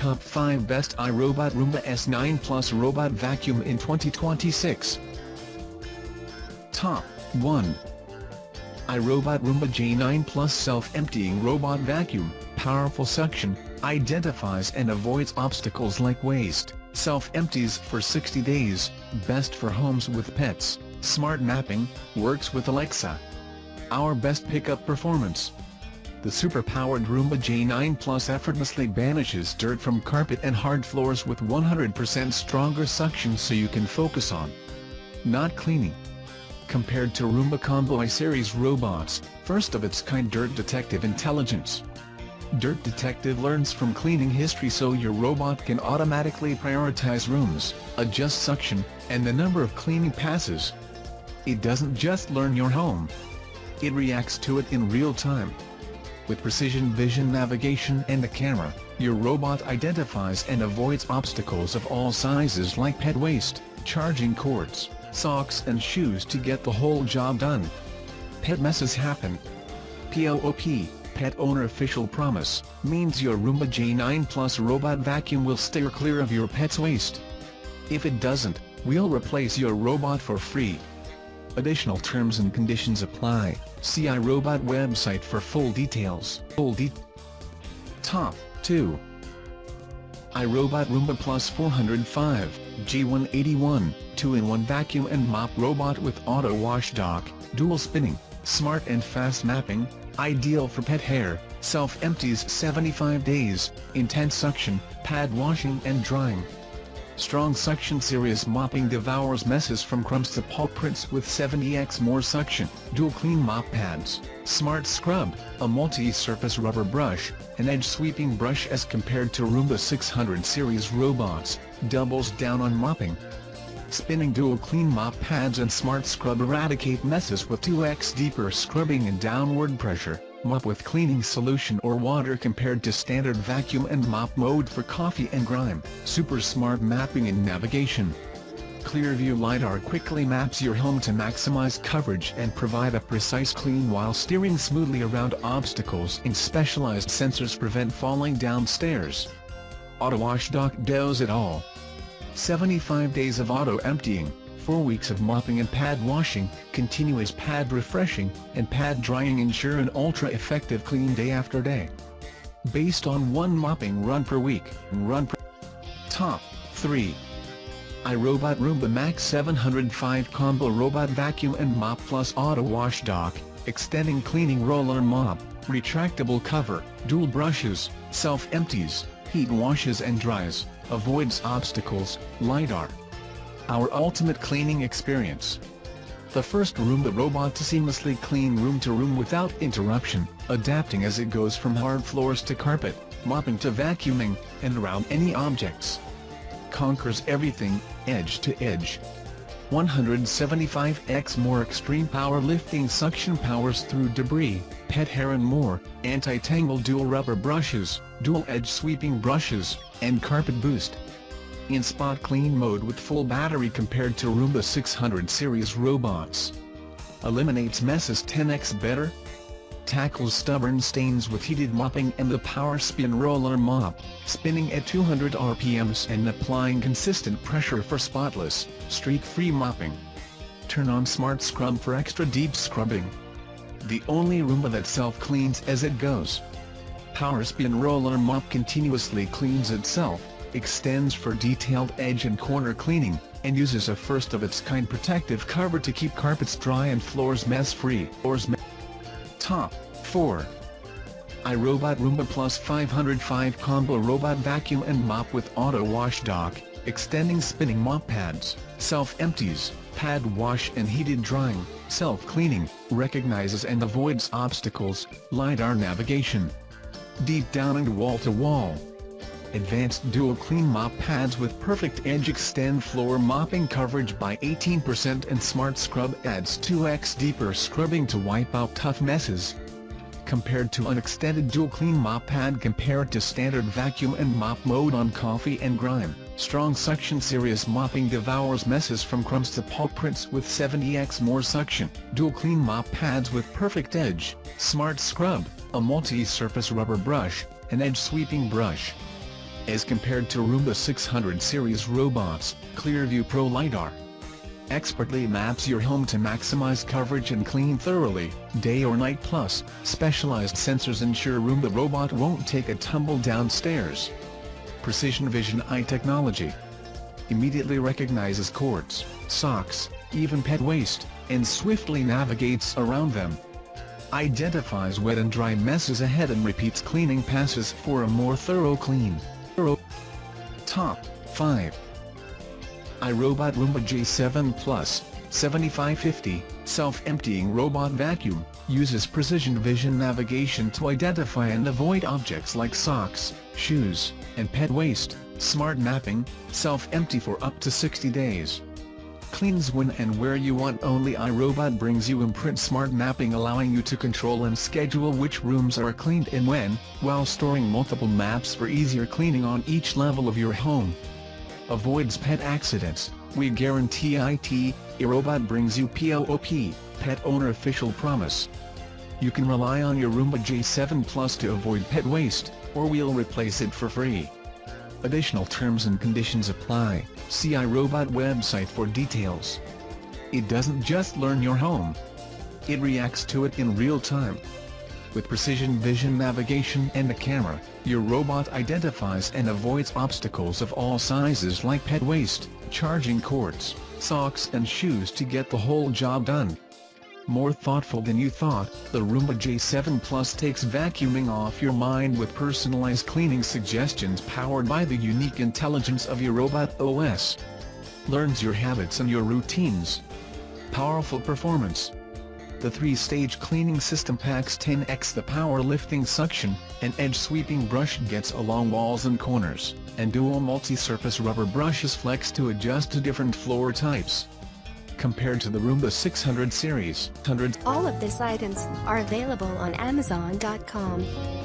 Top 5 Best iRobot Roomba S9 Plus Robot Vacuum in 2026. Top 1. iRobot Roomba J9 Plus Self-Emptying Robot Vacuum. Powerful suction, identifies and avoids obstacles like waste, self-empties for 60 days, best for homes with pets, smart mapping, works with Alexa. Our best pickup performance. The super-powered Roomba J9 Plus effortlessly banishes dirt from carpet and hard floors with 100% stronger suction so you can focus on not cleaning. Compared to Roomba Combo I-Series robots, first-of-its-kind Dirt Detective Intelligence. Dirt Detective learns from cleaning history so your robot can automatically prioritize rooms, adjust suction, and the number of cleaning passes. It doesn't just learn your home. It reacts to it in real time. With precision vision navigation and a camera, your robot identifies and avoids obstacles of all sizes like pet waste, charging cords, socks and shoes to get the whole job done. Pet messes happen. POOP, Pet Owner Official Promise, means your Roomba J9 Plus robot vacuum will steer clear of your pet's waste. If it doesn't, we'll replace your robot for free. Additional terms and conditions apply. See iRobot website for full details. Top 2. iRobot Roomba Plus 405, G181, 2-in-1 vacuum and mop robot with AutoWash dock, dual spinning, smart and fast mapping, ideal for pet hair, self-empties 75 days, intense suction, pad washing and drying. Strong suction serious mopping devours messes from crumbs to paw prints with 70x more suction, dual clean mop pads, smart scrub, a multi-surface rubber brush, an edge sweeping brush as compared to Roomba 600 series robots, doubles down on mopping. Spinning dual clean mop pads and smart scrub eradicate messes with 2x deeper scrubbing and downward pressure. Mop with cleaning solution or water compared to standard vacuum and mop mode for coffee and grime. Super smart mapping and navigation. Clearview LiDAR quickly maps your home to maximize coverage and provide a precise clean while steering smoothly around obstacles, and specialized sensors prevent falling down stairs. AutoWash dock does it all. 75 days of auto emptying, 4 weeks of mopping and pad washing, continuous pad refreshing, and pad drying ensure an ultra-effective clean day after day. Based on one mopping run per week. Top 3. iRobot Roomba Max 705 Combo Robot Vacuum and Mop Plus Auto Wash Dock, extending cleaning roller mop, retractable cover, dual brushes, self-empties, heat washes and dries, avoids obstacles, LiDAR. Our ultimate cleaning experience. The first Roomba robot to seamlessly clean room to room without interruption, adapting as it goes from hard floors to carpet, mopping to vacuuming, and around any objects. Conquers everything, edge to edge. 175x more extreme power lifting suction powers through debris, pet hair and more, anti-tangle dual rubber brushes, dual edge sweeping brushes, and carpet boost. In spot clean mode with full battery compared to Roomba 600 series robots. Eliminates messes 10x better. Tackles stubborn stains with heated mopping and the power spin roller mop, spinning at 200 RPMs and applying consistent pressure for spotless, streak-free mopping. Turn on Smart Scrub for extra deep scrubbing. The only Roomba that self-cleans as it goes. Power spin roller mop continuously cleans itself, extends for detailed edge and corner cleaning, and uses a first-of-its-kind protective cover to keep carpets dry and floors mess-free. Top 4. iRobot Roomba Plus 505 Combo Robot Vacuum and Mop with Auto Wash Dock, extending spinning mop pads, self-empties, pad wash and heated drying, self-cleaning, recognizes and avoids obstacles, LiDAR navigation. Deep down and wall-to-wall. Advanced dual clean mop pads with perfect edge extend floor mopping coverage by 18% and Smart Scrub adds 2x deeper scrubbing to wipe out tough messes. Compared to an extended dual clean mop pad compared to standard vacuum and mop mode on coffee and grime, strong suction serious mopping devours messes from crumbs to paw prints with 70x more suction, dual clean mop pads with perfect edge, Smart Scrub, a multi-surface rubber brush, an edge sweeping brush. as compared to Roomba 600 series robots. Clearview Pro LiDAR expertly maps your home to maximize coverage and clean thoroughly, day or night. Plus, specialized sensors ensure Roomba robot won't take a tumble downstairs. Precision Vision Eye technology immediately recognizes cords, socks, even pet waste, and swiftly navigates around them. Identifies wet and dry messes ahead and repeats cleaning passes for a more thorough clean. Top 5 iRobot Roomba J7 Plus 7550 self-emptying robot vacuum, uses precision vision navigation to identify and avoid objects like socks, shoes, and pet waste. Smart mapping, self-empty for up to 60 days. Cleans when and where you want. Only iRobot brings you Imprint Smart Mapping, allowing you to control and schedule which rooms are cleaned and when, while storing multiple maps for easier cleaning on each level of your home. Avoids pet accidents, we guarantee it. iRobot brings you POOP, Pet Owner Official Promise. You can rely on your Roomba J7 Plus to avoid pet waste, or we'll replace it for free. Additional terms and conditions apply. See iRobot website for details. It doesn't just learn your home. It reacts to it in real time. With precision vision navigation and a camera, your robot identifies and avoids obstacles of all sizes like pet waste, charging cords, socks and shoes to get the whole job done. More thoughtful than you thought, the Roomba J7 Plus takes vacuuming off your mind with personalized cleaning suggestions powered by the unique intelligence of your robot OS. Learns your habits and your routines. Powerful performance. The 3-stage cleaning system packs 10x the power-lifting suction, an edge-sweeping brush gets along walls and corners, and dual multi-surface rubber brushes flex to adjust to different floor types. Compared to the Roomba 600 series. All of these items are available on Amazon.com.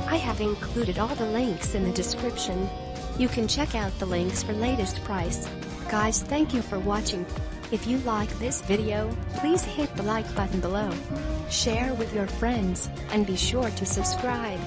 I have included all the links in the description. You can check out the links for latest price. Guys, thank you for watching. If you like this video, please hit the like button below. Share with your friends, and be sure to subscribe.